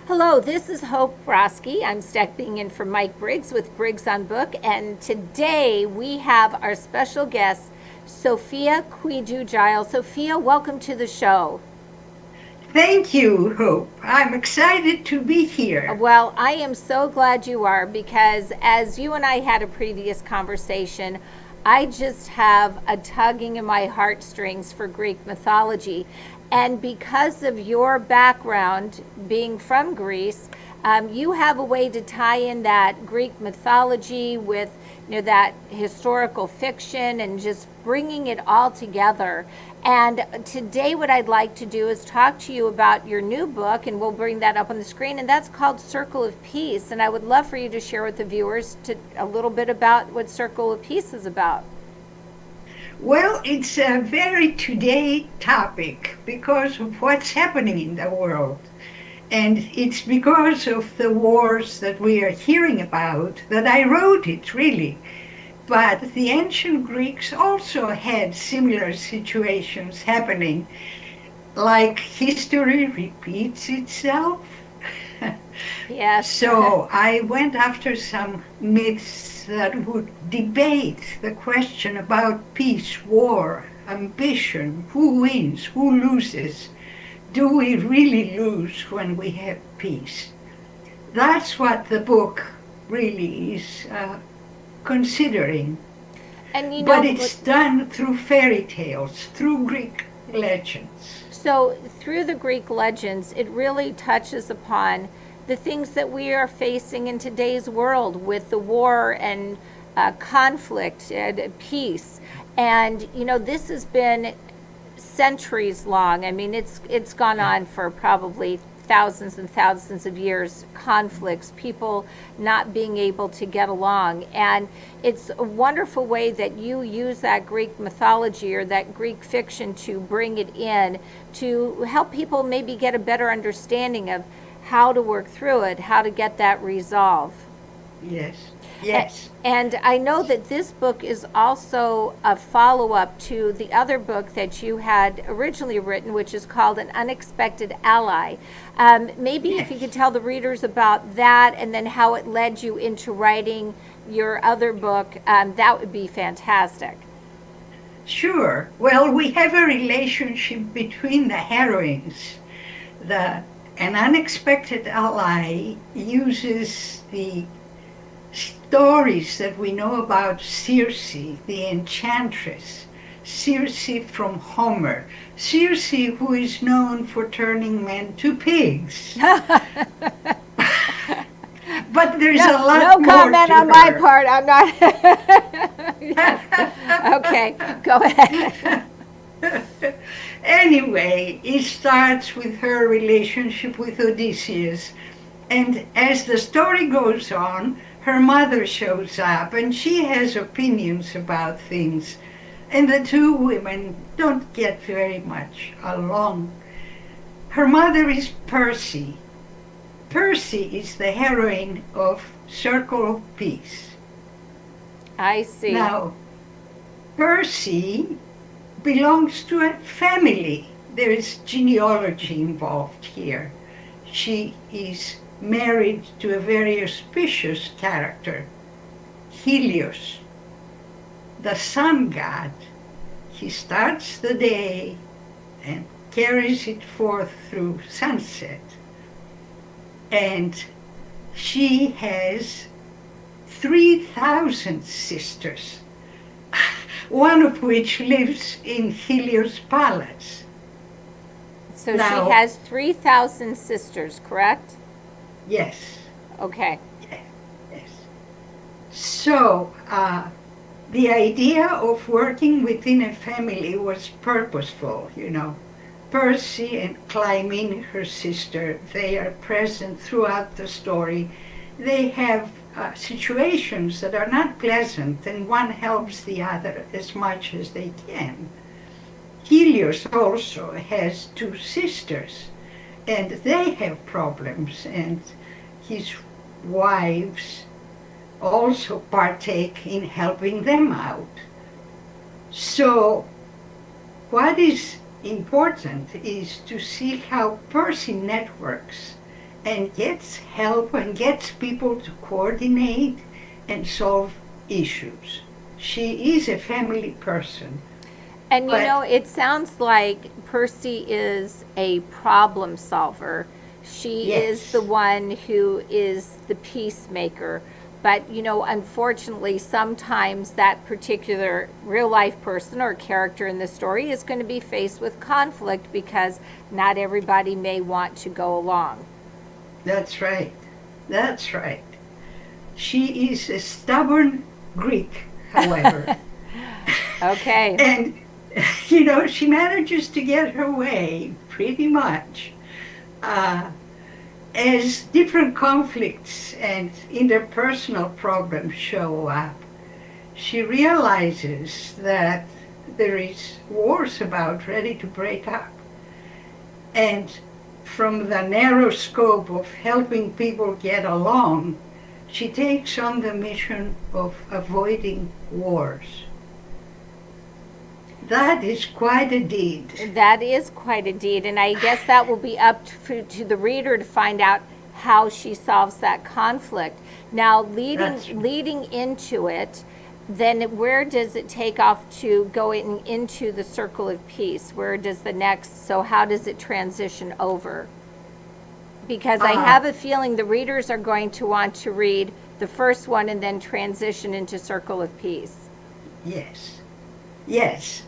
Hello, this is Hope Rosky. I'm stepping in for Mike Briggs with Briggs on Book, and today we have our special guest, Sophia Kouidou-Giles. Sophia, welcome to the show. Thank you, Hope. I'm excited to be here. Well, I am so glad you are because as you and I had a previous conversation, I just have a tugging in my heartstrings for Greek mythology. And because of your background being from Greece, you have a way to tie in that Greek mythology with that historical fiction and just bringing it all together. And today, what I'd like to do is talk to you about your new book, and we'll bring that up on the screen. And that's called Circle of Peace. And I would love for you to share with the viewers a little bit about what Circle of Peace is about. Well, it's a very today topic because of what's happening in the world. And it's because of the wars that we are hearing about that I wrote it, really. But the ancient Greeks also had similar situations happening, like history repeats itself. Yes. So I went after some myths that would debate the question about peace, war, ambition, who wins, who loses. Do we really lose when we have peace? That's what the book really is considering. And But it's done through fairy tales, through Greek legends. So, through the Greek legends, it really touches upon the things that we are facing in today's world with the war and conflict and peace. And, this has been centuries long. I mean, it's gone on for probably thousands and thousands of years, conflicts, people not being able to get along. And it's a wonderful way that you use that Greek mythology or that Greek fiction to bring it in to help people maybe get a better understanding of how to work through it, how to get that resolve. Yes, yes. And I know that this book is also a follow-up to the other book that you had originally written, which is called An Unexpected Ally. Maybe if you could tell the readers about that and then how it led you into writing your other book, that would be fantastic. Sure. Well, we have a relationship between the heroines. An Unexpected Ally uses the stories that we know about Circe, the enchantress, Circe from Homer, Circe who is known for turning men to pigs. But there's a lot more. No comment on my part. I'm not. Yes. Okay, go ahead. Anyway, it starts with her relationship with Odysseus. And as the story goes on, her mother shows up and she has opinions about things. And the two women don't get very much along. Her mother is Percy. Percy is the heroine of Circle of Peace. I see. Now, Percy belongs to a family. There is genealogy involved here. She is married to a very auspicious character, Helios, the sun god. He starts the day and carries it forth through sunset. And she has 3,000 sisters, one of which lives in Helios' palace. So now, she has 3,000 sisters, correct? Yes. Okay. Yes. So the idea of working within a family was purposeful, Percy and Clymene, her sister, they are present throughout the story. They have situations that are not pleasant, and one helps the other as much as they can. Helios also has two sisters, and they have problems, and his wives also partake in helping them out. So what is important is to see how Percy networks and gets help and gets people to coordinate and solve issues. She is a family person. And you But know, it sounds like Percy is a problem solver. She is the yes, one who is the peacemaker. But you know, unfortunately, sometimes that particular real life person or character in the story is going to be faced with conflict because not everybody may want to go along. that's right. That's right. She is a stubborn Greek, however. Okay. And, you know, she manages to get her way pretty much. Uh, as different conflicts and interpersonal problems show up, she realizes that there is wars about ready to break up. And from the narrow scope of helping people get along, she takes on the mission of avoiding wars. That is quite a deed. That is quite a deed, and I guess that will be up to the reader to find out how she solves that conflict. Now, That's leading into it, then where does it take off to going into the circle of peace? Where does the next? So how does it transition over? Because I uh, have a feeling the readers are going to want to read the first one and then transition into circle of peace. yes, yes.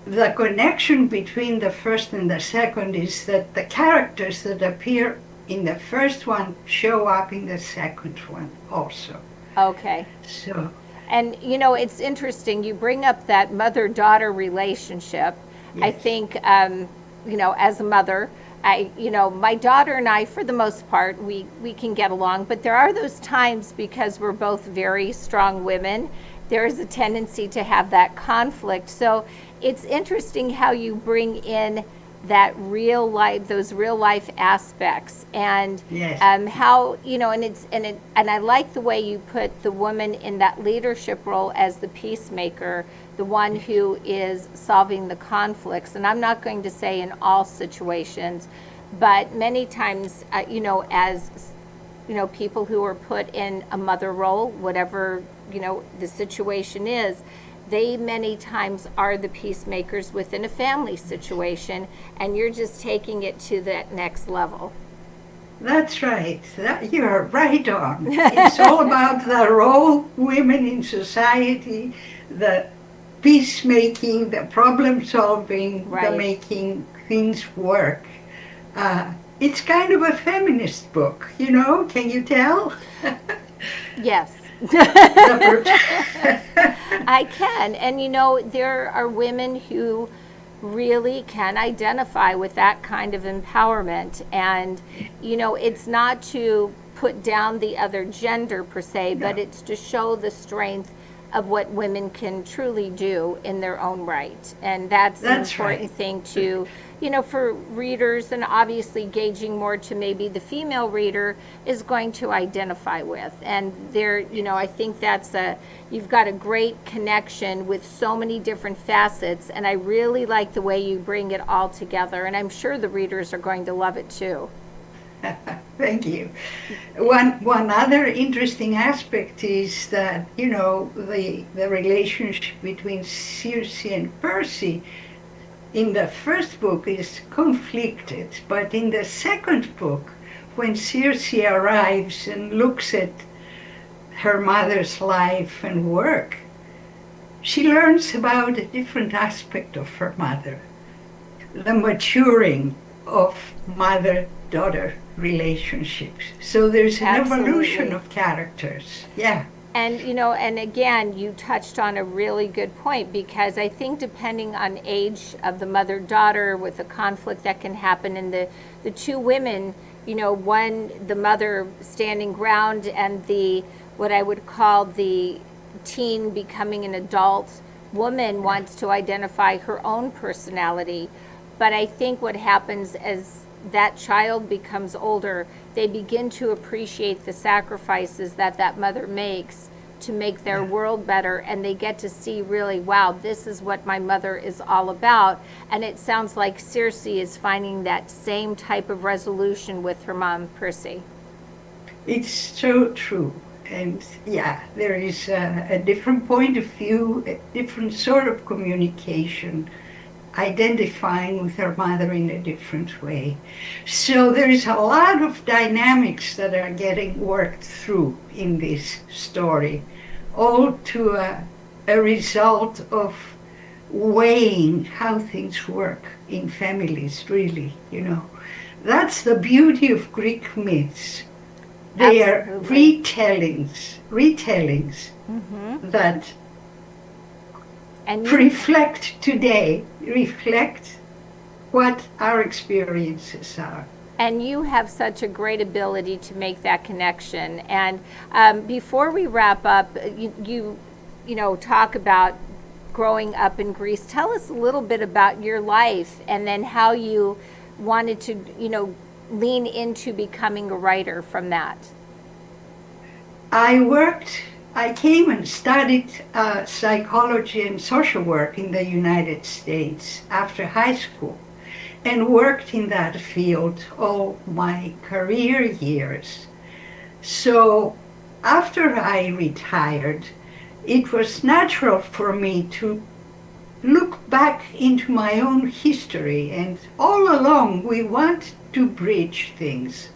The connection between the first and the second is that the characters that appear in the first one show up in the second one also. Okay. So, And you know, it's interesting. You bring up that mother-daughter relationship. I yes, think, you know, as a mother, you know, my daughter and I, for the most part, we can get along. But there are those times because we're both very strong women. There is a tendency to have that conflict. So it's interesting how you bring in that real life, those real life aspects, and yes, how you know, and I like the way you put the woman in that leadership role as the peacemaker, the one yes, who is solving the conflicts. And I'm not going to say in all situations, but many times, you know, as you know, people who are put in a mother role, whatever you know the situation is, they many times are the peacemakers within a family situation, and you're just taking it to that next level. that's right. You're right on. It's all about the role women in society, the peacemaking, the problem solving, the Right. making things work. Uh, it's kind of a feminist book, you know, can you tell? Yes. the I can. And you know, there are women who really can identify with that kind of empowerment. And, you know, it's not to put down the other gender per se, but no, it's to show the strength of what women can truly do in their own right. And that's an that's important right. thing to, you know, for readers, and obviously gauging more to maybe the female reader is going to identify with. And there, you know, I think you've got a great connection with so many different facets, and I really like the way you bring it all together, and I'm sure the readers are going to love it too. Thank you. One other interesting aspect is that, you know, the relationship between Circe and Percy in the first book is conflicted, but in the second book, when Circe arrives and looks at her mother's life and work, she learns about a different aspect of her mother, the maturing of mother-daughter relationships. So there's an evolution Absolutely. of characters. Yeah, And, you know, and again, you touched on a really good point, because I think depending on age of the mother-daughter, with the conflict that can happen, and the two women, you know, one, the mother standing ground, and the, what I would call the teen becoming an adult woman, wants to identify her own personality. But I think what happens as that child becomes older, they begin to appreciate the sacrifices that that mother makes to make their world better, and they get to see really, wow, this is what my mother is all about. And it sounds like Circe is finding that same type of resolution with her mom, Percy. It's so true. And yeah, there is a different point of view, a different sort of communication, identifying with her mother in a different way. So there is a lot of dynamics that are getting worked through in this story, all to a result of weighing how things work in families, really, you know. That's the beauty of Greek myths. They Absolutely. are retellings that And you reflect what our experiences are. And you have such a great ability to make that connection. And before we wrap up, you know, talk about growing up in Greece. Tell us a little bit about your life, and then how you wanted to, you know, lean into becoming a writer from that. I came and studied psychology and social work in the United States after high school, and worked in that field all my career years. So after I retired, it was natural for me to look back into my own history, and all along we want to bridge things.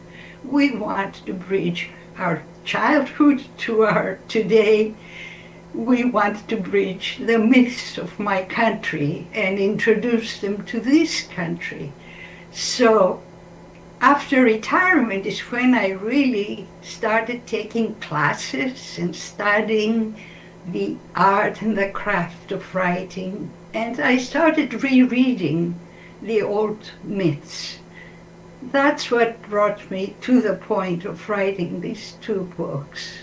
We want to bridge our childhood to our today. We want to bridge the myths of my country and introduce them to this country. So after retirement is when I really started taking classes and studying the art and the craft of writing, and I started rereading the old myths. That's what brought me to the point of writing these two books.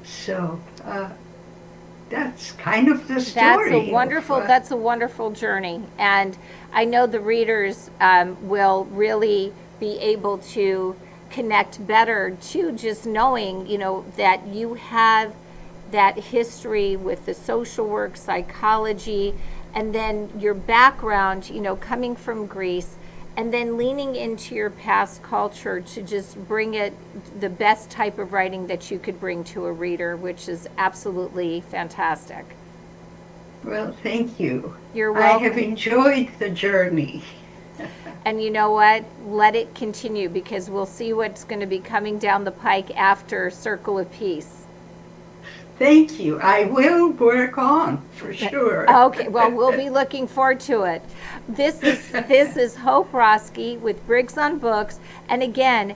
So that's kind of the story. That's a wonderful journey. And I know the readers will really be able to connect better to just knowing, you know, that you have that history with the social work, psychology, and then your background, you know, coming from Greece, and then leaning into your past culture to just bring it the best type of writing that you could bring to a reader, which is absolutely fantastic. Well, thank you. You're welcome. I have enjoyed the journey. And you know what? Let it continue, because we'll see what's going to be coming down the pike after Circle of Peace. Thank you. I will work on, for sure. Okay, well, we'll be looking forward to it. This is Hope Rosky with Briggs on Books. And again,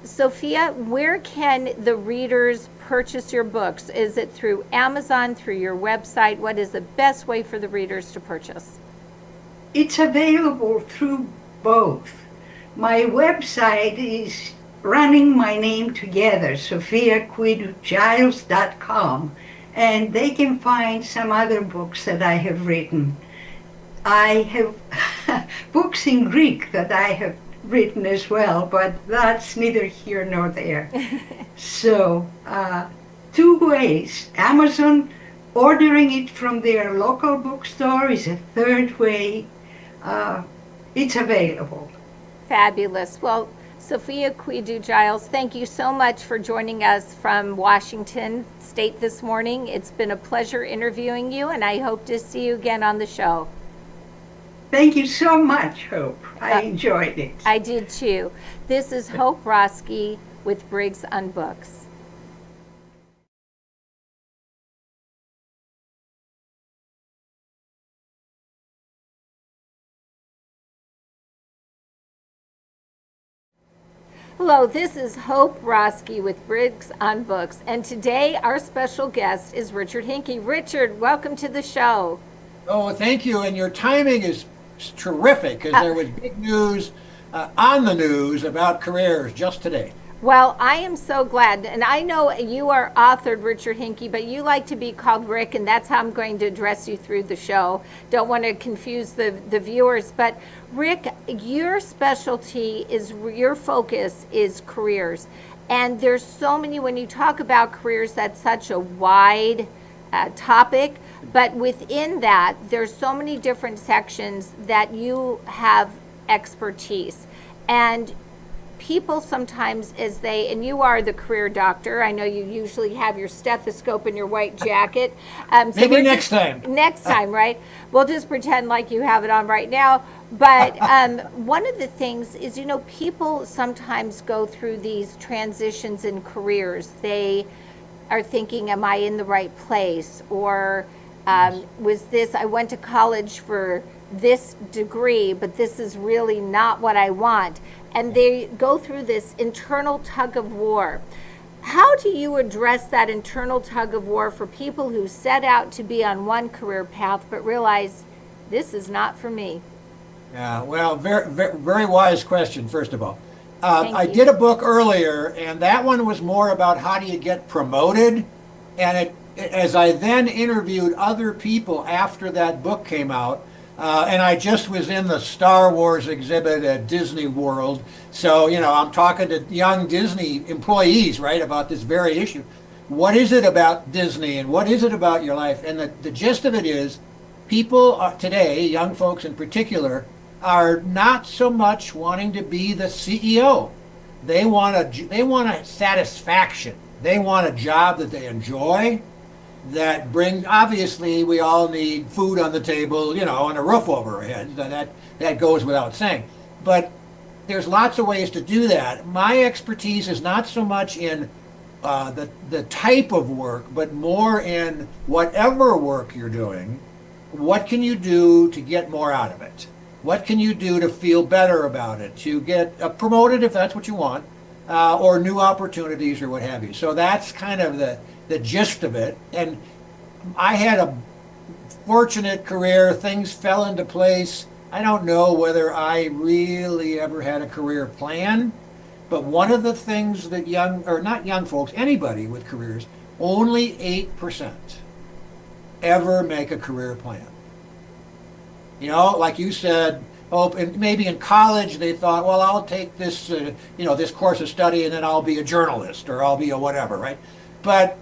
Sophia, where can the readers purchase your books? Is it through Amazon, through your website? What is the best way for the readers to purchase? It's available through both. My website is running my name together, SophiaKouidou-Giles.com, and they can find some other books that I have written. I have books in Greek that I have written as well, but that's neither here nor there. So, two ways. Amazon, ordering it from their local bookstore, is a third way. It's available. Fabulous. Well, Sophia Kouidou-Giles, thank you so much for joining us from Washington State this morning. It's been a pleasure interviewing you, and I hope to see you again on the show. Thank you so much, Hope. I enjoyed it. I did too. This is Hope Rosky with Briggs on Books. Hello, this is Hope Rosky with Briggs on Books, and today our special guest is Richard Hinkie. Richard, welcome to the show. Oh, thank you, and your timing is terrific, because there was big news on the news about careers just today. Well, I am so glad. And I know you are authored, Richard Hinkie, but you like to be called Rick, and that's how I'm going to address you through the show. Don't want to confuse the viewers. But Rick, your specialty is, your focus is careers. And there's so many, when you talk about careers, that's such a wide topic. But within that, there's so many different sections that you have expertise. And people sometimes, as they, and you are the career doctor, I know you usually have your stethoscope in your white jacket. Maybe next time. Next time, right? We'll just pretend like you have it on right now. But one of the things is, you know, people sometimes go through these transitions in careers. They are thinking, am I in the right place? Or was this, I went to college for this degree, but this is really not what I want. And they go through this internal tug of war. How do you address that internal tug of war for people who set out to be on one career path but realize this is not for me? Yeah, well, very, very, very wise question, first of all. Thank I you. did a book earlier, and that one was more about how do you get promoted. And as I then interviewed other people after that book came out, and I just was in the Star Wars exhibit at Disney World. So, you know, I'm talking to young Disney employees, right, about this very issue. What is it about Disney and what is it about your life? And the gist of it is people today, young folks in particular, are not so much wanting to be the CEO. They want a satisfaction. They want a job that they enjoy, that brings, obviously we all need food on the table, you know, and a roof over our heads. That goes without saying. But there's lots of ways to do that. My expertise is not so much in the type of work, but more in whatever work you're doing, what can you do to get more out of it? What can you do to feel better about it, to get promoted if that's what you want, or new opportunities or what have you. So that's kind of the gist of it. And I had a fortunate career. Things fell into place. I don't know whether I really ever had a career plan, but one of the things that not young folks, anybody with careers, only 8% ever make a career plan. You know, like you said, and maybe in college they thought, well, I'll take this, this course of study and then I'll be a journalist or I'll be a whatever, right? But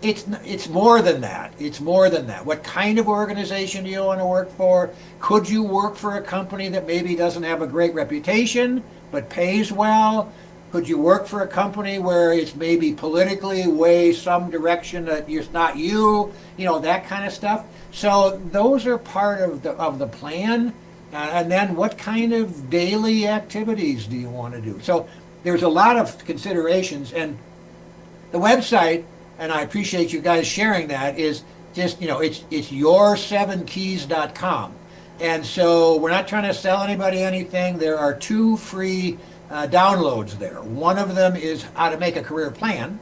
it's more than that. It's more than that. What kind of organization do you want to work for? Could you work for a company that maybe doesn't have a great reputation but pays well? Could you work for a company where it's maybe politically way some direction that it's not you? You know, that kind of stuff. So those are part of the plan. And then what kind of daily activities do you want to do? So there's a lot of considerations. And the website, and I appreciate you guys sharing that, is just, it's your7keys.com. And so we're not trying to sell anybody anything. There are 2 free downloads there. One of them is how to make a career plan.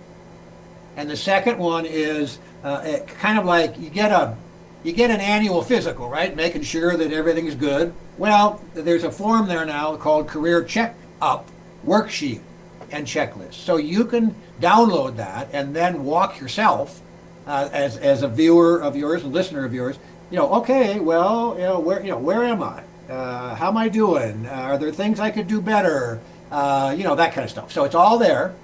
And the second one is kind of like you get an annual physical, right? Making sure that everything is good. Well, there's a form there now called Career Check-Up Worksheet and Checklist. So you can download that and then walk yourself as a viewer of yours, a listener of yours. Okay, well, where am I? How am I doing? Are there things I could do better? That kind of stuff. So it's all there.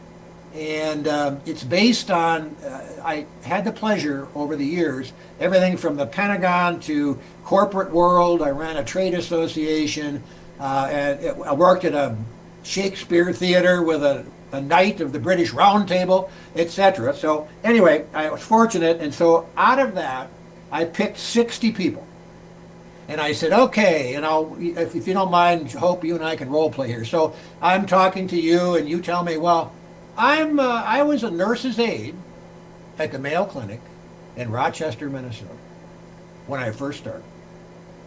And it's based on, I had the pleasure over the years, everything from the Pentagon to corporate world. I ran a trade association, and I worked at a Shakespeare theater with a knight of the British Round Table, etc. So anyway, I was fortunate, and so out of that, I picked 60 people. And I said, okay, and if you don't mind, Hope, you and I can role play here. So I'm talking to you, and you tell me, well, I was a nurse's aide at the Mayo Clinic in Rochester, Minnesota, when I first started.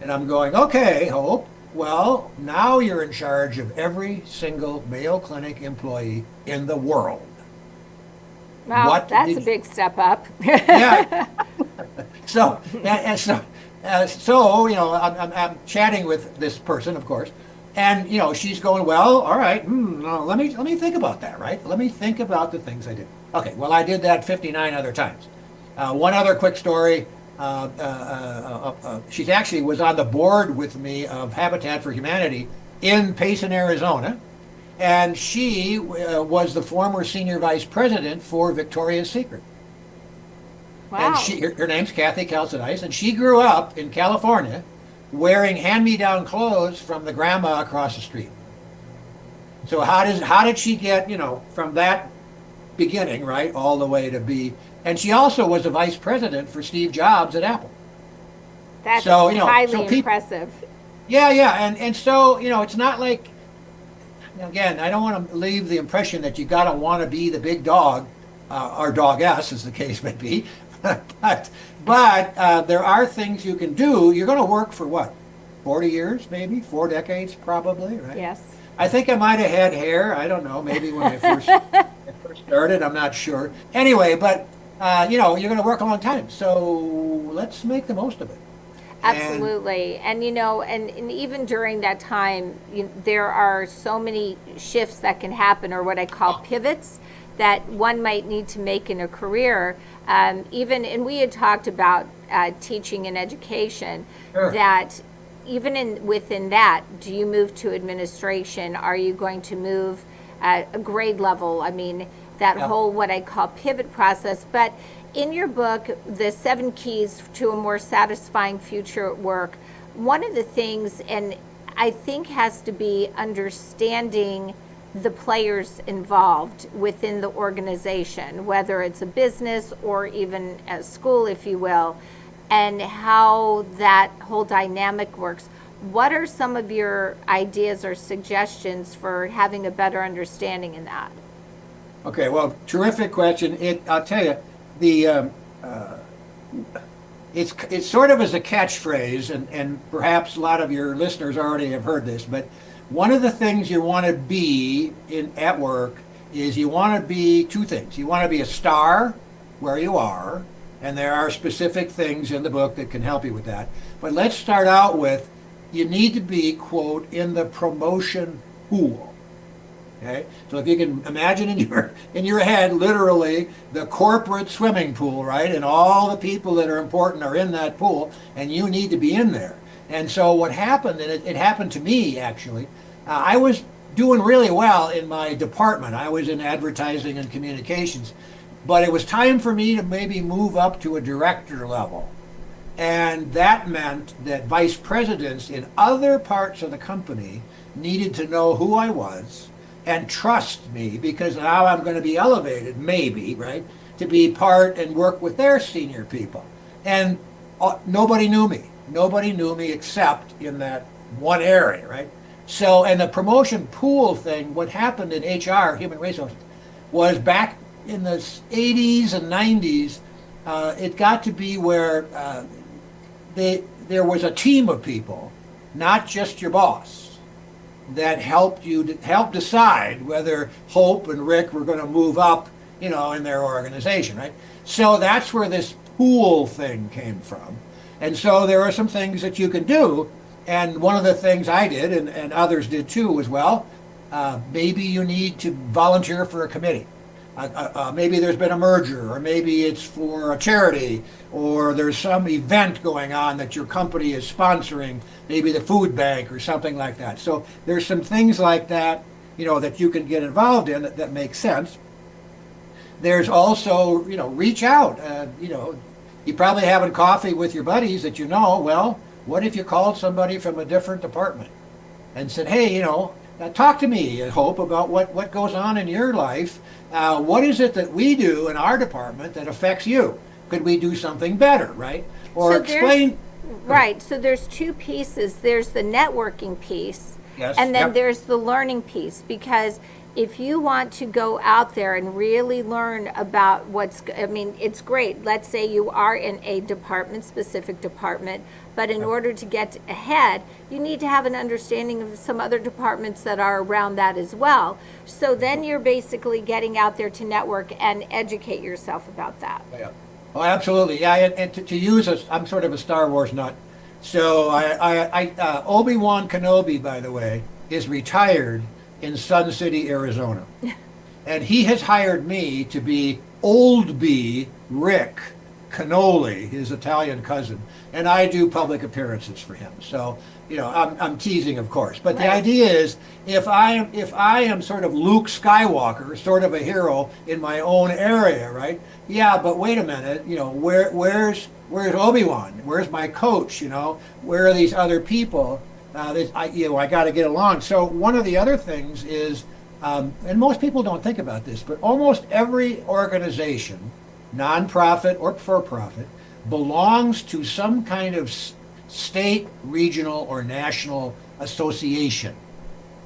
And I'm going, okay, Hope, well, now you're in charge of every single Mayo Clinic employee in the world. Wow, that's a big step up. Yeah. So I'm chatting with this person, of course, And she's going, well, all right, no, let me think about that, right? Let me think about the things I did. Okay, well, I did that 59 other times. One other quick story. She actually was on the board with me of Habitat for Humanity in Payson, Arizona, and she was the former senior vice president for Victoria's Secret. Wow. And her name's Kathy Calcedice, and she grew up in California wearing hand-me-down clothes from the grandma across the street. So how did she get, from that beginning, right, all the way to be, and she also was a vice president for Steve Jobs at Apple. That's so, highly impressive. Yeah, and so, it's not like, again, I don't want to leave the impression that you got to want to be the big dog, or dog-s, as the case may be, but there are things you can do. You're going to work for what, 40 years, maybe? 4 decades, probably, right? Yes. I think I might have had hair. I don't know, maybe when I first started, I'm not sure. Anyway, but, you're going to work a long time, so let's make the most of it. Absolutely. And even during that time, there are so many shifts that can happen, or what I call pivots, that one might need to make in a career. And we had talked about teaching and education, Sure. that even within that, do you move to administration? Are you going to move at a grade level? I mean, that whole what I call pivot process. But in your book, The 7 Keys to a More Satisfying Future at Work, one of the things, and I think has to be understanding the players involved within the organization, whether it's a business or even a school, if you will, and how that whole dynamic works. What are some of your ideas or suggestions for having a better understanding in that? Okay, well, terrific question. I'll tell you, it's sort of as a catchphrase, and perhaps a lot of your listeners already have heard this, but one of the things you want to be at work is you want to be 2 things. You want to be a star where you are, and there are specific things in the book that can help you with that. But let's start out with, you need to be, quote, in the promotion pool. Okay? So if you can imagine in your head, literally, the corporate swimming pool, right? And all the people that are important are in that pool, and you need to be in there. And so what happened, and it happened to me, actually, I was doing really well in my department. I was in advertising and communications. But it was time for me to maybe move up to a director level. And that meant that vice presidents in other parts of the company needed to know who I was and trust me, because now I'm going to be elevated, maybe, right, to be part and work with their senior people. And nobody knew me. Nobody knew me except in that one area, right? So, and the promotion pool thing, what happened in HR, human resources, was back in the 80s and 90s, it got to be where there was a team of people, not just your boss, that helped decide whether Hope and Rick were going to move up, in their organization, right? So that's where this pool thing came from. And so there are some things that you can do. And one of the things I did, and others did too, was, maybe you need to volunteer for a committee. Maybe there's been a merger, or maybe it's for a charity, or there's some event going on that your company is sponsoring, maybe the food bank or something like that. So there's some things like that, that you can get involved in that make sense. There's also, reach out. You're probably having coffee with your buddies that well, what if you called somebody from a different department and said, hey, talk to me, Hope, about what goes on in your life. What is it that we do in our department that affects you? Could we do something better, right? Or So explain. Right. So there's 2 pieces. There's the networking piece, Yes, and then yep. there's the learning piece. Because if you want to go out there and really learn about it's great. Let's say you are in a specific department, but in order to get ahead, you need to have an understanding of some other departments that are around that as well. So then you're basically getting out there to network and educate yourself about that. Yeah. Oh, absolutely. Yeah, and to use I'm sort of a Star Wars nut. So I Obi-Wan Kenobi, by the way, is retired in Sun City, Arizona. And he has hired me to be Old B Rick Cannoli, his Italian cousin, and I do public appearances for him. So, I'm teasing, of course, but the Right. idea is if I am sort of Luke Skywalker, sort of a hero in my own area, right? Yeah, but wait a minute, where's Obi-Wan? Where's my coach? Where are these other people? I got to get along. So one of the other things is, and most people don't think about this, but almost every organization, nonprofit or for-profit, belongs to some kind of state, regional, or national association.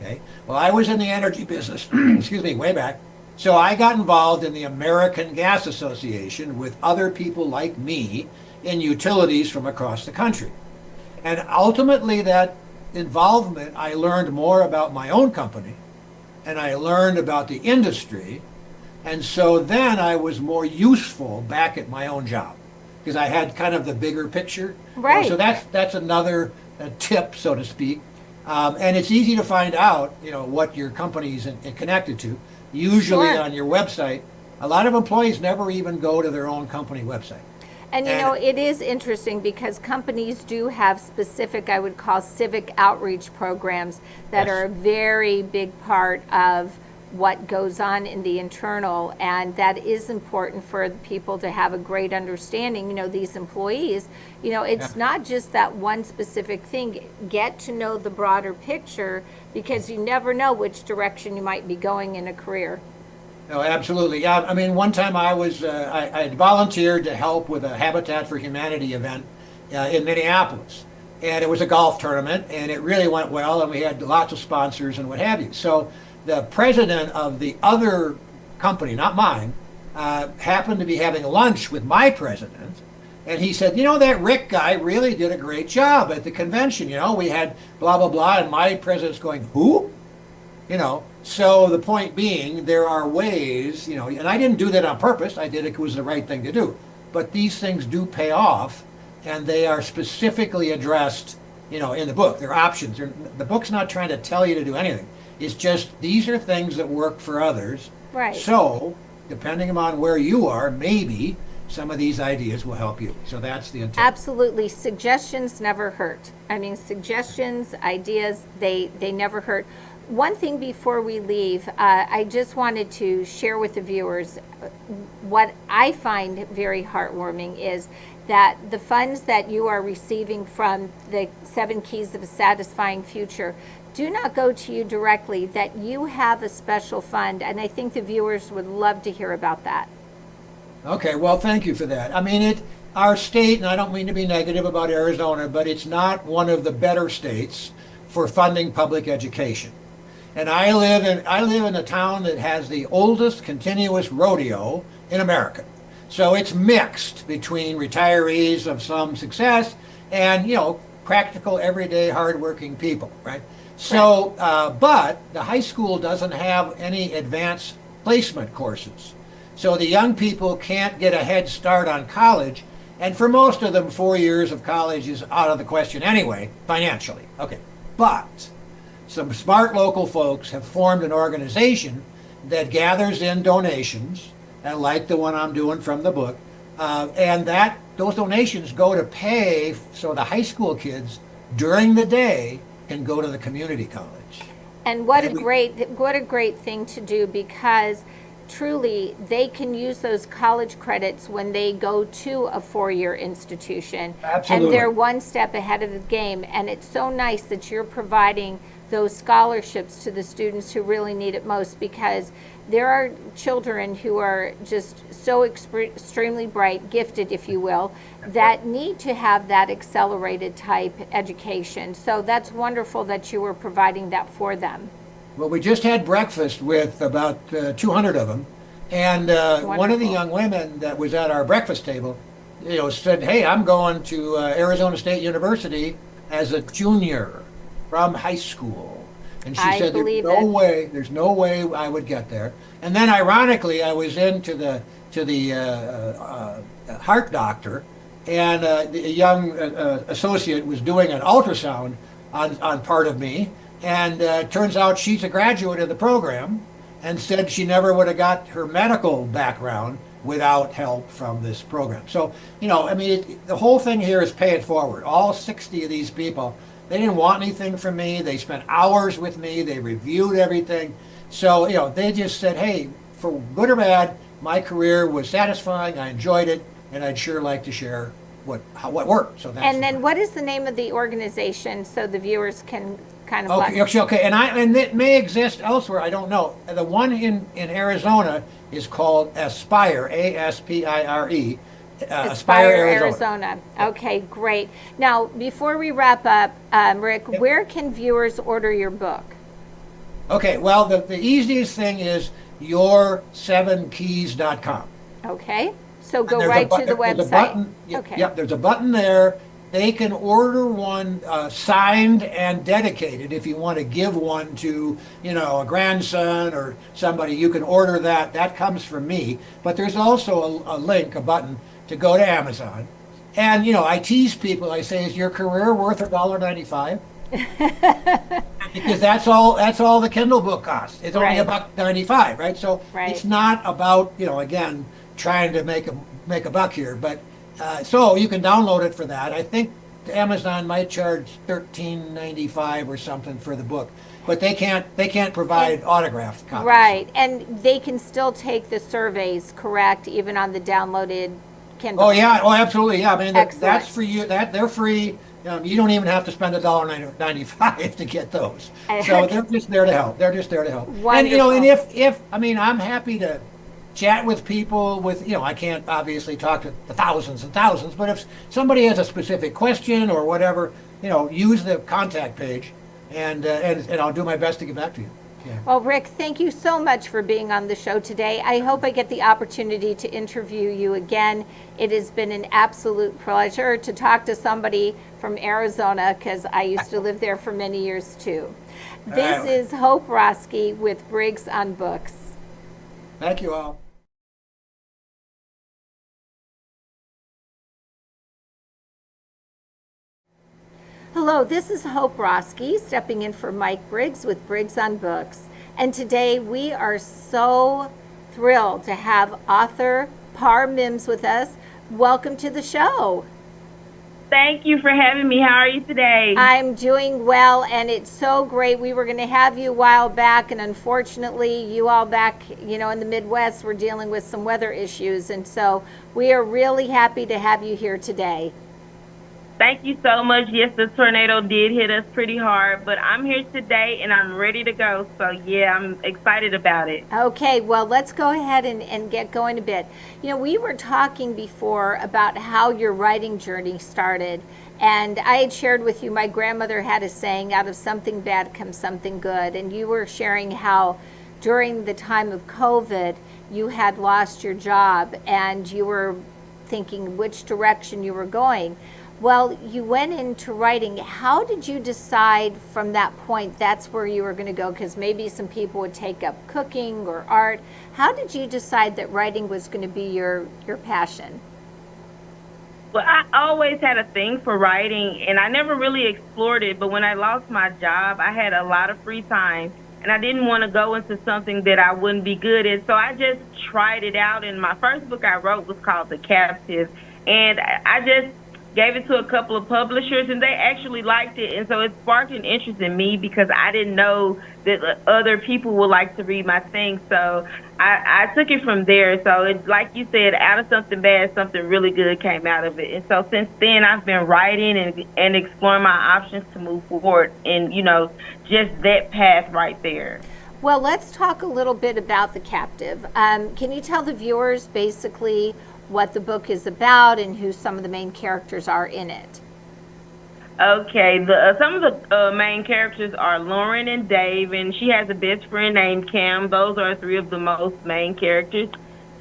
Okay. Well, I was in the energy business, excuse me, way back. So I got involved in the American Gas Association with other people like me in utilities from across the country. And ultimately, that involvement, I learned more about my own company and I learned about the industry. And so then I was more useful back at my own job because I had kind of the bigger picture. Right. So that's another tip, so to speak. And it's easy to find out, what your company's connected to. Usually Sure. on your website, a lot of employees never even go to their own company website. And it is interesting because companies do have specific, I would call civic outreach programs that Yes. are a very big part of what goes on in the internal, and that is important for the people to have a great understanding. These employees, it's Yeah. not just that one specific thing. Get to know the broader picture because you never know which direction you might be going in a career. No, absolutely. Yeah, I mean, one time I had volunteered to help with a Habitat for Humanity event in Minneapolis. And it was a golf tournament, and it really went well, and we had lots of sponsors and what have you. So the president of the other company, not mine, happened to be having lunch with my president, and he said, that Rick guy really did a great job at the convention. We had blah, blah, blah, and my president's going, who? So the point being, there are ways, and I didn't do that on purpose. I did it, 'cause it was the right thing to do. But these things do pay off, and they are specifically addressed, in the book. They're options. The book's not trying to tell you to do anything. It's just these are things that work for others. Right. So, depending upon where you are, maybe some of these ideas will help you. So that's the intent. Absolutely. Suggestions never hurt. I mean, suggestions, ideas, they never hurt. One thing before we leave, I just wanted to share with the viewers what I find very heartwarming is that the funds that you are receiving from the 7 Keys of a Satisfying Future do not go to you directly, that you have a special fund, and I think the viewers would love to hear about that. Okay, well, thank you for that. I mean, our state, and I don't mean to be negative about Arizona, but it's not one of the better states for funding public education. And I live in a town that has the oldest continuous rodeo in America. So it's mixed between retirees of some success and, practical, everyday, hardworking people, right? So, but the high school doesn't have any advanced placement courses. So the young people can't get a head start on college. And for most of them, 4 years of college is out of the question anyway, financially. Okay, but some smart local folks have formed an organization that gathers in donations, and like the one I'm doing from the book, and those donations go to pay so the high school kids during the day can go to the community college. And what a great thing to do, because truly they can use those college credits when they go to a 4-year institution. Absolutely. And they're one step ahead of the game. And it's so nice that you're providing those scholarships to the students who really need it most, because there are children who are just so extremely bright, gifted, if you will, that need to have that accelerated type education. So that's wonderful that you were providing that for them. Well, we just had breakfast with about 200 of them, and one of the Wonderful. young women that was at our breakfast table, said, "Hey, I'm going to Arizona State University as a junior from high school," and she I said, believe there's no way I would get there." And then, ironically, I was into the heart doctor, and the young associate was doing an ultrasound on part of me. And turns out she's a graduate of the program, and said she never would have got her medical background without help from this program. So, I mean, the whole thing here is pay it forward. All 60 of these people, they didn't want anything from me. They spent hours with me. They reviewed everything. So, they just said, hey, for good or bad, my career was satisfying. I enjoyed it, and I'd sure like to share what worked. So that's. And then what is the name of the organization so the viewers can kind of Okay, and it may exist elsewhere. I don't know. The one in Arizona is called Aspire, Aspire, Aspire Arizona. Okay, great. Now, before we wrap up, Rick, where can viewers order your book? Okay, well, the easiest thing is your7keys.com. Okay, so go right to the website. There's a button, okay. Yep, there's a button there. They can order one signed and dedicated. If you want to give one to, a grandson or somebody, you can order that. That comes from me. But there's also a link, a button, to go to Amazon. And, I tease people. I say, is your career worth $1.95? Because that's all the Kindle book costs. It's only $1.95, right? So it's not about, again, trying to make a buck here. But so you can download it for that. I think Amazon might charge $13.95 or something for the book, but they can't provide autographed copies. Right, and they can still take the surveys, correct, even on the downloaded Kindle. Oh yeah, absolutely, yeah. I mean that's for you. They're free. You don't even have to spend $1.95 to get those. So they're just there to help. They're just there to help. Wonderful. And if I'm happy to chat with people with, I can't obviously talk to the thousands and thousands, but if somebody has a specific question or whatever, use the contact page and I'll do my best to get back to you. Yeah. Well, Rick, thank you so much for being on the show today. I hope I get the opportunity to interview you again. It has been an absolute pleasure to talk to somebody from Arizona, because I used to live there for many years too. This is Hope Rosky with Briggs on Books. Thank you all. Hello, this is Hope Rosky stepping in for Mike Briggs with Briggs on Books. And today we are so thrilled to have author Mims with us. Welcome to the show. Thank you for having me. How are you today? I'm doing well, and it's so great. We were going to have you a while back, and unfortunately, you all back, in the Midwest, were dealing with some weather issues. And so we are really happy to have you here today. Thank you so much. Yes, the tornado did hit us pretty hard, but I'm here today and I'm ready to go. So yeah, I'm excited about it. Okay, well, let's go ahead and get going a bit. We were talking before about how your writing journey started, and I had shared with you my grandmother had a saying, out of something bad comes something good, and you were sharing how during the time of COVID you had lost your job and you were thinking which direction you were going. Well, you went into writing. How did you decide from that point that's where you were going to go? Because maybe some people would take up cooking or art. How did you decide that writing was going to be your passion? Well, I always had a thing for writing, and I never really explored it. But when I lost my job, I had a lot of free time, and I didn't want to go into something that I wouldn't be good at. So I just tried it out. And my first book I wrote was called The Captive, and I just gave it to a couple of publishers, and they actually liked it. And so it sparked an interest in me because I didn't know that other people would like to read my thing. So I took it from there. So it, like you said, out of something bad, something really good came out of it. And so since then, I've been writing and exploring my options to move forward and, just that path right there. Well, let's talk a little bit about The Captive. Can you tell the viewers basically what the book is about and who some of the main characters are in it? Okay, some of the main characters are Lauren and Dave, and she has a best friend named Cam. Those are three of the most main characters.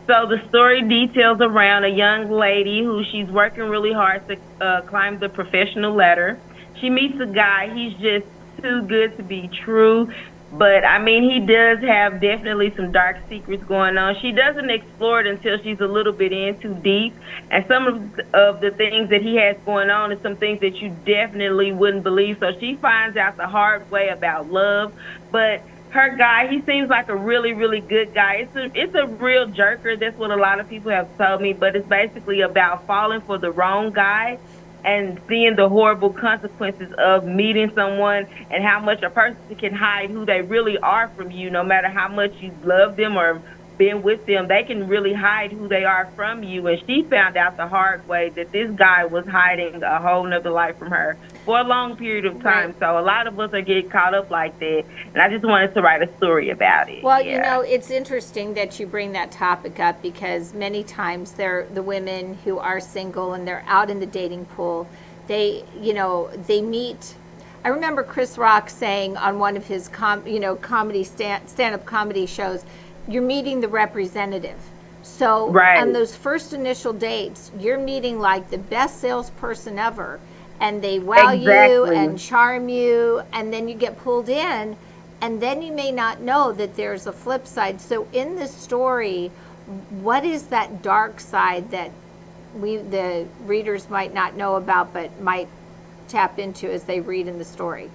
So the story details around a young lady who she's working really hard to climb the professional ladder. She meets a guy. He's just too good to be true. But I mean, he does have definitely some dark secrets going on. She doesn't explore it until she's a little bit in too deep. And some of the things that he has going on is some things that you definitely wouldn't believe. So she finds out the hard way about love. But her guy, he seems like a really, really good guy. It's a real jerker. That's what a lot of people have told me. But it's basically about falling for the wrong guy and seeing the horrible consequences of meeting someone and how much a person can hide who they really are from you, no matter how much you love them or been with them. They can really hide who they are from you. And she found out the hard way that this guy was hiding a whole nother life from her for a long period of time. Right. So a lot of us are getting caught up like that. And I just wanted to write a story about it. Well, Yeah. it's interesting that you bring that topic up because many times they're the women who are single and they're out in the dating pool. They meet. I remember Chris Rock saying on one of his comedy stand-up comedy shows, you're meeting the representative. So Right. on those first initial dates, you're meeting like the best salesperson ever, and they wow you Exactly. and charm you, and then you get pulled in, and then you may not know that there's a flip side. So in this story, what is that dark side that the readers might not know about but might tap into as they read in the story?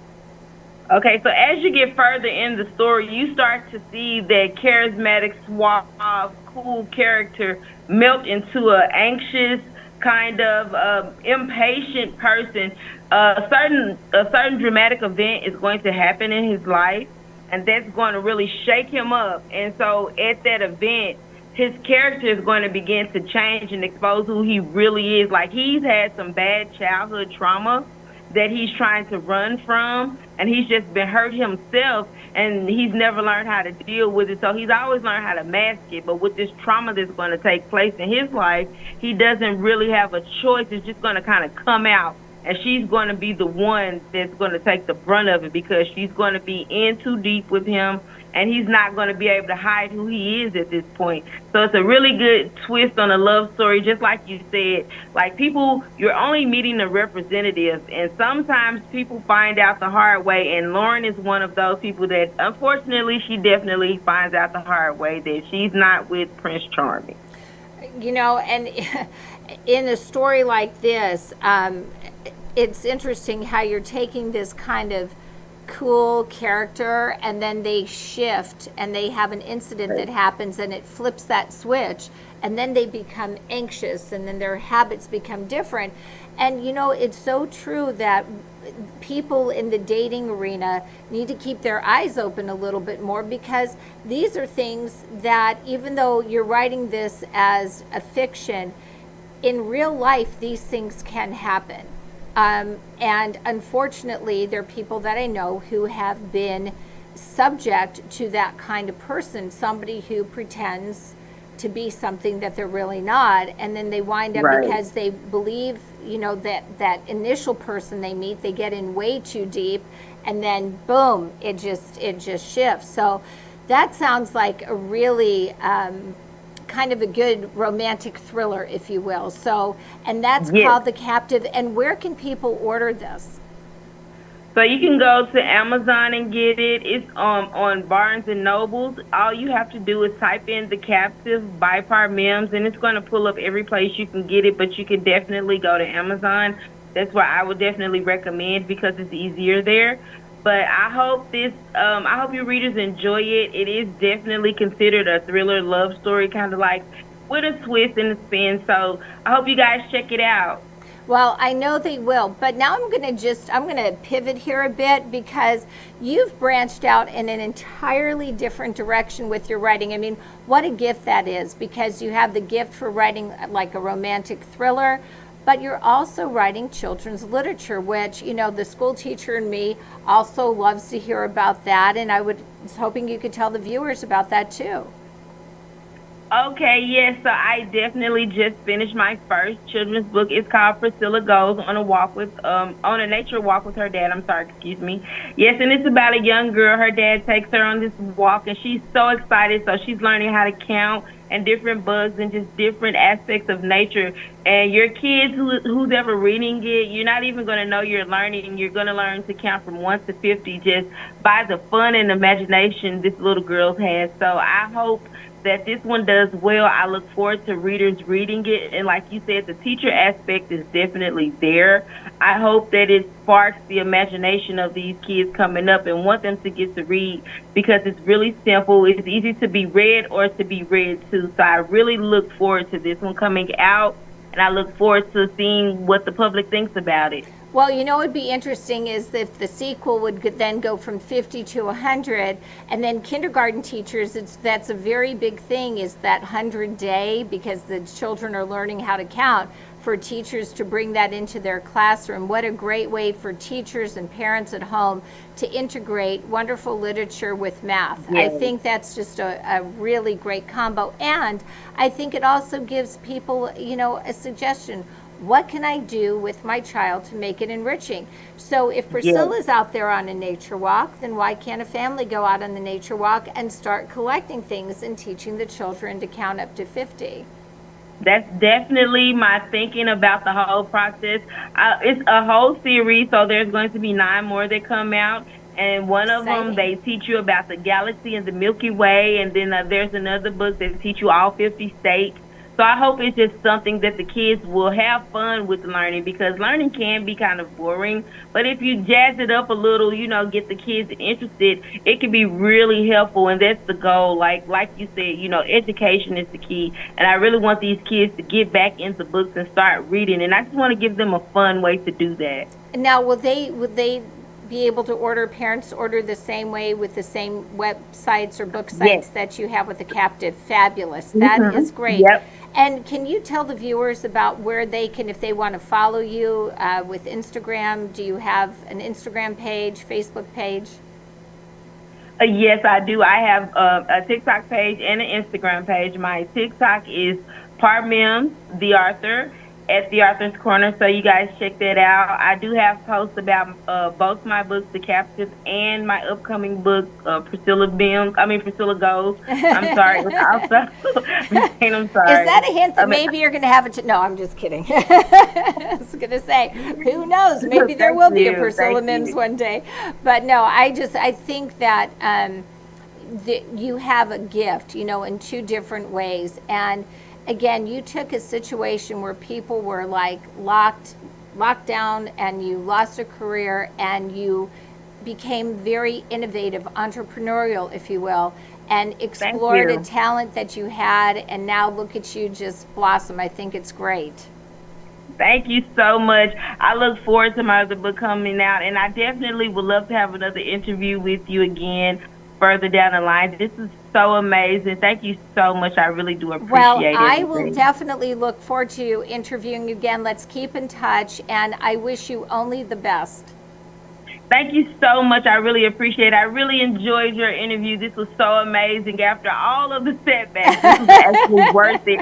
Okay, so as you get further in the story, you start to see that charismatic, suave, cool character melt into an anxious, kind of impatient person. A certain dramatic event is going to happen in his life, and that's going to really shake him up. And so at that event, his character is going to begin to change and expose who he really is. Like, he's had some bad childhood trauma that he's trying to run from, and he's just been hurt himself, and he's never learned how to deal with it. So he's always learned how to mask it, but with this trauma that's going to take place in his life, he doesn't really have a choice. It's just going to kind of come out, and she's going to be the one that's going to take the brunt of it because she's going to be in too deep with him, and he's not going to be able to hide who he is at this point. So it's a really good twist on a love story, just like you said. Like, people, you're only meeting the representatives, and sometimes people find out the hard way, and Lauren is one of those people that, unfortunately, she definitely finds out the hard way that she's not with Prince Charming. And in a story like this, it's interesting how you're taking this kind of cool character and then they shift and they have an incident that happens and it flips that switch, and then they become anxious and then their habits become different. And it's so true that people in the dating arena need to keep their eyes open a little bit more, because these are things that, even though you're writing this as a fiction, in real life these things can happen. And unfortunately, there are people that I know who have been subject to that kind of person, somebody who pretends to be something that they're really not, and then they wind up, Right. because they believe, that initial person they meet, they get in way too deep, and then boom, it just shifts. So that sounds like a really kind of a good romantic thriller, if you will. So, and that's Yes. called The Captive. And where can people order this? So you can go to Amazon and get it. It's on Barnes and Nobles. All you have to do is type in The Captive by Mims, and it's going to pull up every place you can get it, but you can definitely go to Amazon. That's where I would definitely recommend, because it's easier there. But I hope your readers enjoy it. It is definitely considered a thriller love story, kind of like with a twist and a spin. So I hope you guys check it out. Well, I know they will, but now I'm going to pivot here a bit, because you've branched out in an entirely different direction with your writing. I mean, what a gift that is, because you have the gift for writing like a romantic thriller, but you're also writing children's literature, which, the school teacher in me also loves to hear about that, and I was hoping you could tell the viewers about that too. Okay, yes, so I definitely just finished my first children's book. It's called Priscilla Goes on a nature walk with her dad. Excuse me. Yes, and it's about a young girl. Her dad takes her on this walk, and she's so excited. So she's learning how to count, and different bugs and just different aspects of nature. And your kids, who's ever reading it, you're not even going to know you're learning. You're going to learn to count from 1 to 50 just by the fun and imagination this little girl has. So I hope that this one does well. I look forward to readers reading it. And like you said, the teacher aspect is definitely there. I hope that it sparks the imagination of these kids coming up and want them to get to read because it's really simple. It's easy to be read or to be read to. So I really look forward to this one coming out, and I look forward to seeing what the public thinks about it. Well, you know what would be interesting is if the sequel would then go from 50 to 100, and then kindergarten teachers, that's a very big thing, is that 100 day, because the children are learning how to count, for teachers to bring that into their classroom. What a great way for teachers and parents at home to integrate wonderful literature with math. Yes. I think that's just a really great combo. And I think it also gives people, a suggestion. What can I do with my child to make it enriching? So if Priscilla's out there on a nature walk, then why can't a family go out on the nature walk and start collecting things and teaching the children to count up to 50? That's definitely my thinking about the whole process. It's a whole series, so there's going to be 9 more that come out. And one of them, they teach you about the galaxy and the Milky Way. And then there's another book that teach you all 50 states. So I hope it's just something that the kids will have fun with learning, because learning can be kind of boring. But if you jazz it up a little, get the kids interested, it can be really helpful. And that's the goal. Like you said, education is the key. And I really want these kids to get back into books and start reading. And I just want to give them a fun way to do that. Now, would they be able to parents order the same way with the same websites or book sites that you have with the captive? Fabulous. That is great. Yep. And can you tell the viewers about where they can, if they want to follow you with Instagram? Do you have an Instagram page, Facebook page? Yes, I do. I have a TikTok page and an Instagram page. My TikTok is Mims, the author, at the Author's Corner, so you guys check that out. I do have posts about both my books, The Captive, and my upcoming book, Priscilla Goes. I'm sorry, it's also I'm sorry. Is that a hint that maybe you're going to have it? No, I'm just kidding. I was going to say, who knows? Maybe there will be a Priscilla Mims one day. But no, I think that you have a gift, in 2 different ways. And again, you took a situation where people were like locked down, and you lost a career, and you became very innovative, entrepreneurial, if you will, and explored a talent that you had, and now look at you just blossom. I think it's great. Thank you so much. I look forward to my other book coming out, and I definitely would love to have another interview with you again further down the line. This is so amazing. Thank you so much. I really do appreciate it. Well, I will definitely look forward to interviewing you again. Let's keep in touch, and I wish you only the best. Thank you so much. I really appreciate it. I really enjoyed your interview. This was so amazing. After all of the setbacks, this was actually worth it.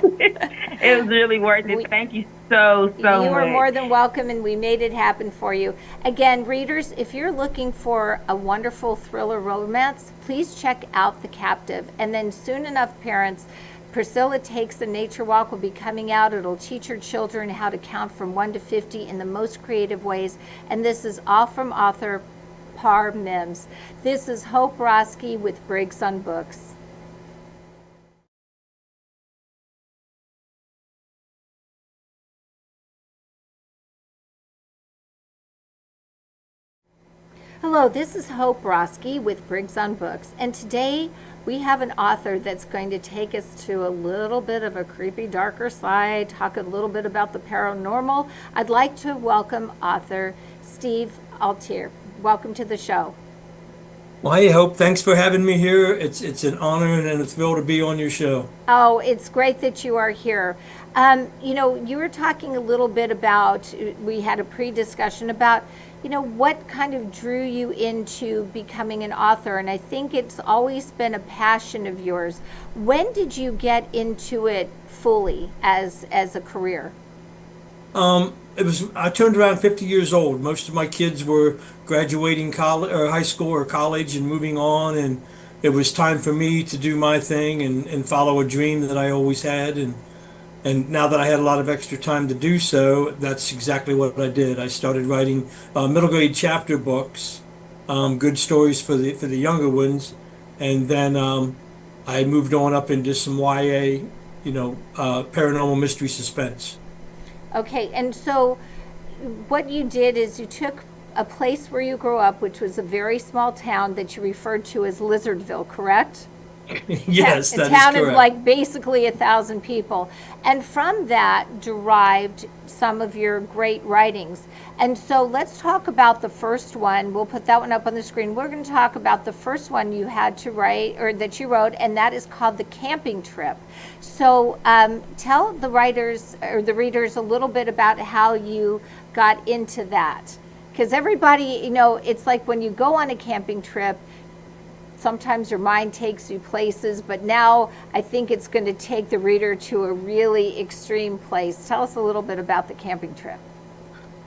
It was really worth it. Thank you so much. You are more than welcome, and we made it happen for you. Again, readers, if you're looking for a wonderful thriller romance, please check out The Captive. And then soon enough, parents, Priscilla Takes a Nature Walk will be coming out. It'll teach your children how to count from 1 to 50 in the most creative ways. And this is all from author Mims. This is Hope Rosky with Briggs on Books. Hello, this is Hope Rosky with Briggs on Books, and today we have an author that's going to take us to a little bit of a creepy, darker side, talk a little bit about the paranormal. I'd like to welcome author Steve Altier. Welcome to the show. Well, hey, Hope, thanks for having me here. It's an honor and a thrill to be on your show. Oh, it's great that you are here. You were talking a little bit about, we had a pre-discussion about, what kind of drew you into becoming an author? And I think it's always been a passion of yours. When did you get into it fully as a career? I turned around 50 years old. Most of my kids were graduating college or high school or college and moving on, and it was time for me to do my thing and follow a dream that I always had. And now that I had a lot of extra time to do so, that's exactly what I did. I started writing middle grade chapter books, good stories for the younger ones, and then I moved on up into some YA, paranormal mystery suspense. Okay, and so what you did is you took a place where you grew up, which was a very small town that you referred to as Lizardville, correct? Yes, A that is town of correct. like basically 1,000 people. And from that derived some of your great writings. And so let's talk about the first one. We'll put that one up on the screen. We're going to talk about the first one you had to write, or that you wrote, and that is called The Camping Trip. So tell the writers or the readers a little bit about how you got into that. Because everybody, it's like when you go on a camping trip, sometimes your mind takes you places, but now I think it's going to take the reader to a really extreme place. Tell us a little bit about the camping trip.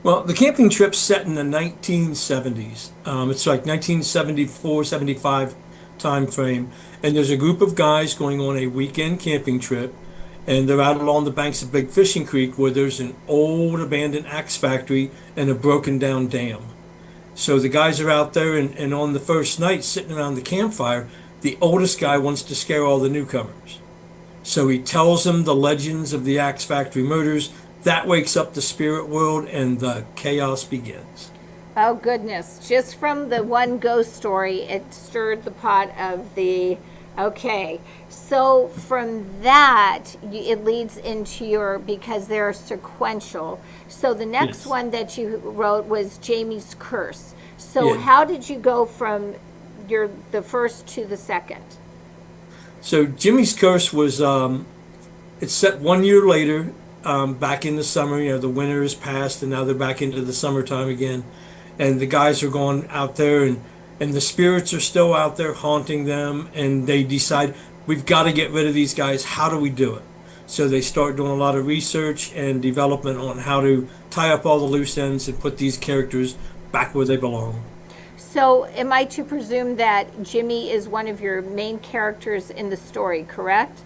Well, the camping trip's set in the 1970s. It's like 1974, 75 time frame. And there's a group of guys going on a weekend camping trip. And they're out along the banks of Big Fishing Creek where there's an old abandoned axe factory and a broken down dam. So the guys are out there, and on the first night, sitting around the campfire, the oldest guy wants to scare all the newcomers. So he tells them the legends of the Axe Factory murders. That wakes up the spirit world, and the chaos begins. Oh, goodness. Just from the one ghost story, it stirred the pot of the... Okay. So from that, it leads into your... Because they're sequential. So the next Yes. one that you wrote was Jamie's Curse. So Yeah. how did you go from the first to the second? So Jimmy's Curse was, it's set 1 year later, back in the summer. The winter is past, and now they're back into the summertime again. And the guys are going out there, and the spirits are still out there haunting them, and they decide, we've got to get rid of these guys. How do we do it? So they start doing a lot of research and development on how to tie up all the loose ends and put these characters back where they belong. So am I to presume that Jimmy is one of your main characters in the story, correct?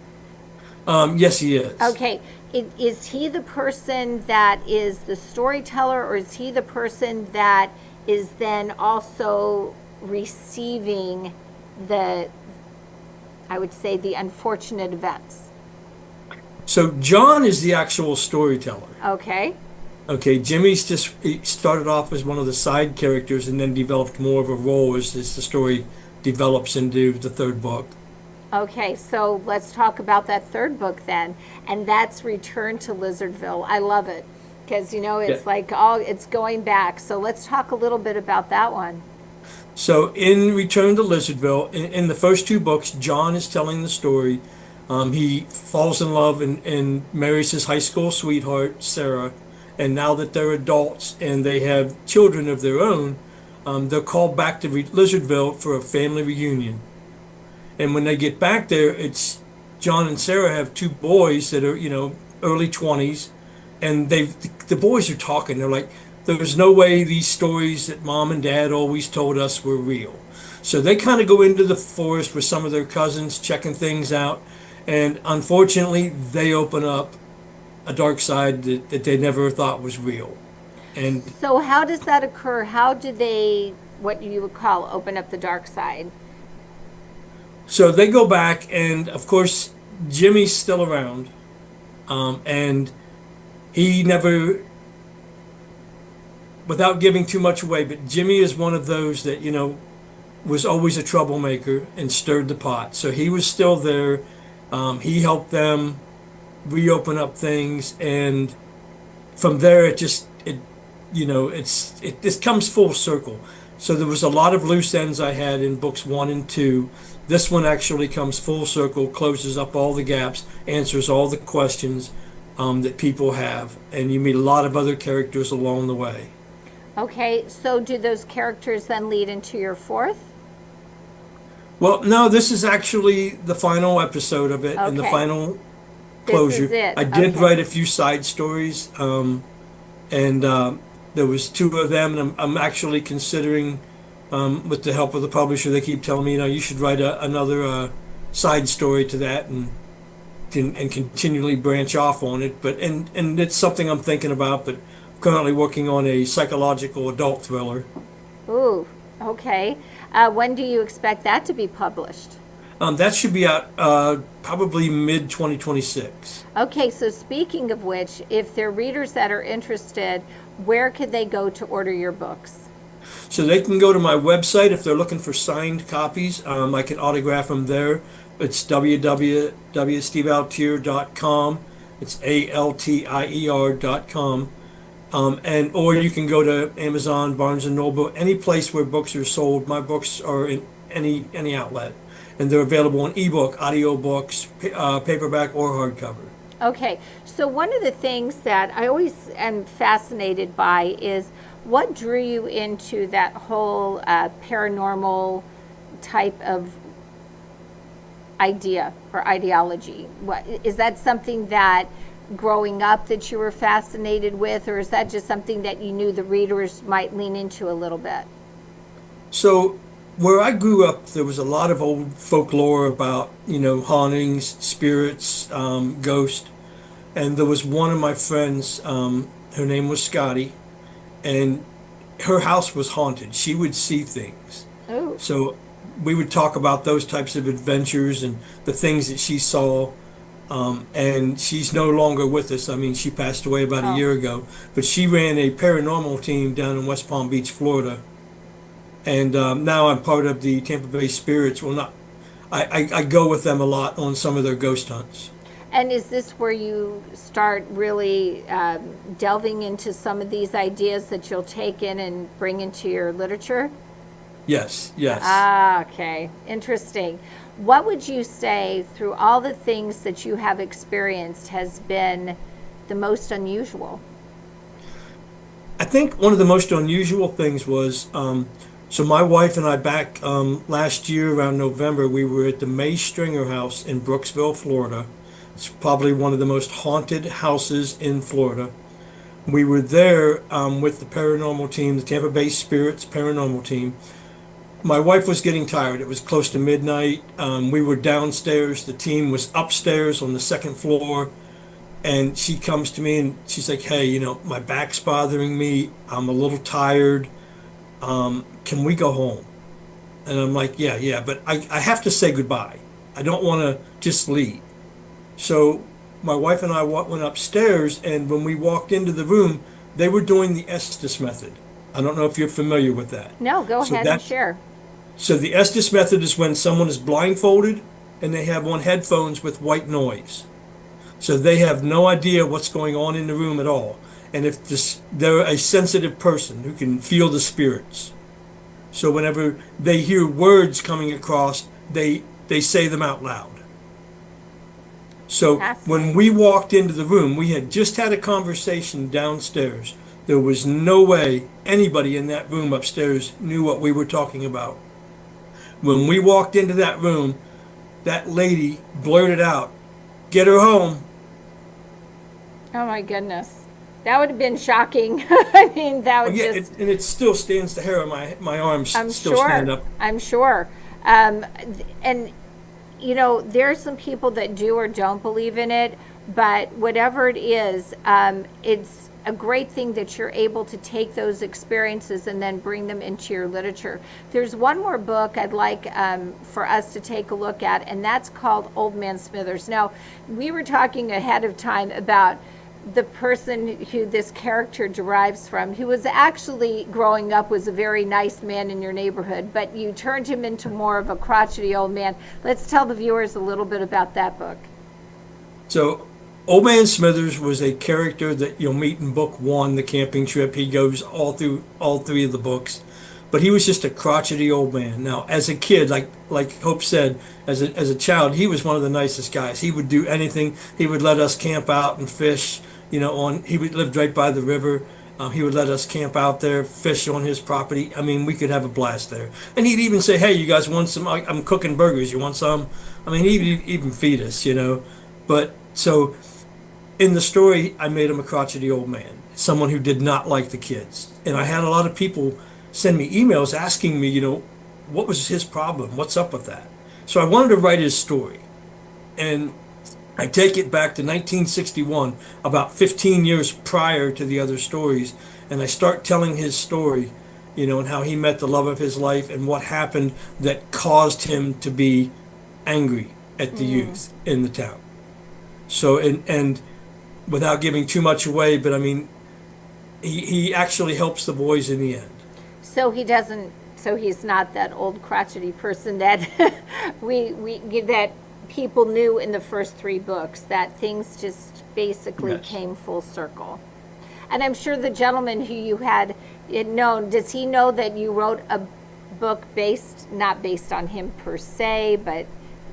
Yes, he is. Okay. Is he the person that is the storyteller, or is he the person that is then also receiving I would say, the unfortunate events? So John is the actual storyteller. Okay. Okay, Jimmy's he started off as one of the side characters and then developed more of a role as the story develops into the third book. Okay, so let's talk about that third book then, and that's Return to Lizardville. I love it because it's like it's going back. So let's talk a little bit about that one. So in Return to Lizardville, in the first two books, John is telling the story. He falls in love and marries his high school sweetheart, Sarah. And now that they're adults and they have children of their own, they're called back to Lizardville for a family reunion. And when they get back there, it's John and Sarah have two boys that are, early 20s. And the boys are talking. They're like, there's no way these stories that mom and dad always told us were real. So they kind of go into the forest with some of their cousins, checking things out. And unfortunately, they open up a dark side that they never thought was real. And So how does that occur? How do they, what you would call, open up the dark side? so they go back, and of course, Jimmy's still around. And he never, without giving too much away, but Jimmy is one of those that, was always a troublemaker and stirred the pot. So he was still there. He helped them reopen up things, and from there it this comes full circle. So there was a lot of loose ends I had in books 1 and 2. This one actually comes full circle, closes up all the gaps, answers all the questions that people have, and you meet a lot of other characters along the way. Okay, so do those characters then lead into your fourth? Well, no, this is actually the final episode of it and the Okay. final This closure. is it. I did Okay. write a few side stories, and there was 2 of them, and I'm actually considering with the help of the publisher, they keep telling me, you should write another side story to that and continually branch off on it. But and it's something I'm thinking about. But currently working on a psychological adult thriller. Ooh, okay. When do you expect that to be published? That should be out probably mid 2026. Okay, so speaking of which, if there are readers that are interested, where could they go to order your books? So they can go to my website if they're looking for signed copies. I can autograph them there. It's www.stevealtier.com. It's ALTIER.com. Or you can go to Amazon, Barnes and Noble, any place where books are sold. My books are in any outlet, and they're available in ebook, audio books, paperback, or hardcover. Okay, so one of the things that I always am fascinated by is what drew you into that whole paranormal type of idea or ideology? What is that something that growing up that you were fascinated with, or is that just something that you knew the readers might lean into a little bit? So where I grew up, there was a lot of old folklore about, hauntings, spirits, ghosts. And there was one of my friends, her name was Scotty, and her house was haunted. She would see things. Oh. So we would talk about those types of adventures and the things that she saw. And she's no longer with us. I mean, she passed away about a year ago. But she ran a paranormal team down in West Palm Beach, Florida. And now I'm part of the Tampa Bay Spirits. Well, not. I go with them a lot on some of their ghost hunts. And is this where you start really delving into some of these ideas that you'll take in and bring into your literature? Yes, yes. Ah, okay. Interesting. What would you say, through all the things that you have experienced, has been the most unusual? I think one of the most unusual things was, so my wife and I back last year around November, we were at the May Stringer House in Brooksville, Florida. It's probably one of the most haunted houses in Florida. We were there with the paranormal team, the Tampa Bay Spirits paranormal team. My wife was getting tired. It was close to midnight. We were downstairs. The team was upstairs on the second floor. And she comes to me and she's like, hey, my back's bothering me. I'm a little tired. Can we go home? And I'm like, yeah, but I have to say goodbye. I don't want to just leave. So my wife and I went upstairs, and when we walked into the room, they were doing the Estes method. I don't know if you're familiar with that. No, go ahead and share. So the Estes method is when someone is blindfolded and they have on headphones with white noise. So they have no idea what's going on in the room at all. And if they're a sensitive person who can feel the spirits. So whenever they hear words coming across, they say them out loud. So when we walked into the room, we had just had a conversation downstairs. There was no way anybody in that room upstairs knew what we were talking about. When we walked into that room, that lady blurted out, "Get her home." Oh my goodness. That would have been shocking. I mean, that would just... and it still stands, the hair on my arms still stand up. I'm sure. And, there are some people that do or don't believe in it, but whatever it is, it's a great thing that you're able to take those experiences and then bring them into your literature. There's one more book I'd like for us to take a look at, and that's called Old Man Smithers. Now, we were talking ahead of time about the person who this character derives from, who was actually growing up was a very nice man in your neighborhood, but you turned him into more of a crotchety old man. Let's tell the viewers a little bit about that book. So Old Man Smithers was a character that you'll meet in book one, The Camping Trip. He goes all through all three of the books, but he was just a crotchety old man. Now, as a kid, like Hope said, as a child, he was one of the nicest guys. He would do anything. He would let us camp out and fish. He would live right by the river. He would let us camp out there, fish on his property. I mean, we could have a blast there. And he'd even say, "Hey, you guys want some? I'm cooking burgers. You want some?" I mean, he'd even feed us, But so in the story, I made him a crotchety old man, someone who did not like the kids. And I had a lot of people send me emails asking me, what was his problem? What's up with that? So I wanted to write his story. And I take it back to 1961, about 15 years prior to the other stories, and I start telling his story, and how he met the love of his life and what happened that caused him to be angry at the youth in the town. So, and without giving too much away, but I mean, he actually helps the boys in the end. So he's not that old crotchety person that that people knew in the first 3 books, that things just basically Yes. came full circle. And I'm sure the gentleman who you had known, does he know that you wrote a book not based on him per se, but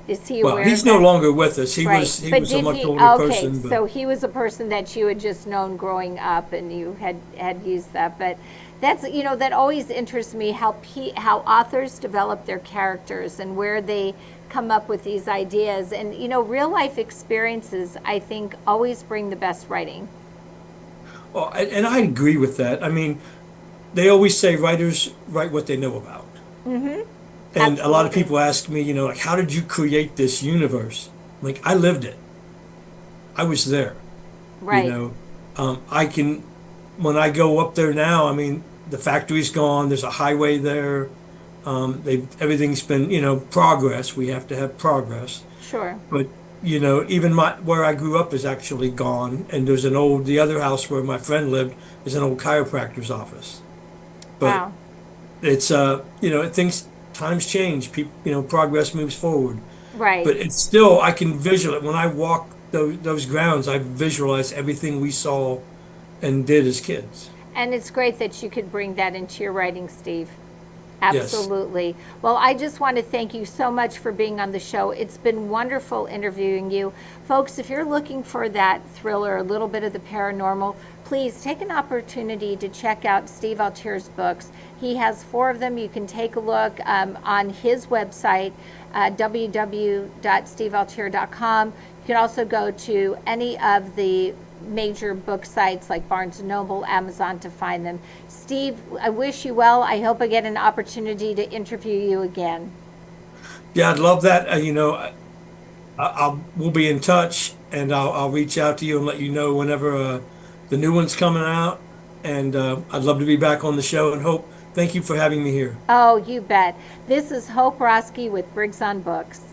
is he aware Well, he's of no that? longer with us. He Right. was But a did much he- older okay, person. But so he was a person that you had just known growing up, and you had used that. But that's, that always interests me, how authors develop their characters and where they come up with these ideas. And real life experiences, I think, always bring the best writing. well, and I agree with that. I mean, they always say writers write what they know about. And a lot of Absolutely. people ask me, like, how did you create this universe? Like, I lived it. I was there. Right. I can, when I go up there now, I mean, the factory's gone. There's a highway there. Everything's been, progress. We have to have progress. Sure. But, even where I grew up is actually gone. And there's the other house where my friend lived is an old chiropractor's office. But Wow. it's, times change. People, progress moves forward. Right. But it's still, I can visualize, when I walk those grounds, I visualize everything we saw and did as kids. And it's great that you could bring that into your writing, Steve. Yes. Absolutely. Well, I just want to thank you so much for being on the show. It's been wonderful interviewing you. Folks, if you're looking for that thriller, a little bit of the paranormal, please take an opportunity to check out Steve Altier's books. He has 4 of them. You can take a look on his website, www.stevealtier.com. You can also go to any of the major book sites like Barnes & Noble, Amazon to find them. Steve, I wish you well. I hope I get an opportunity to interview you again. Yeah, I'd love that. We'll be in touch, and I'll reach out to you and let you know whenever the new one's coming out. And I'd love to be back on the show. And Hope, thank you for having me here. Oh, you bet. This is Hope Rosky with Briggs on Books.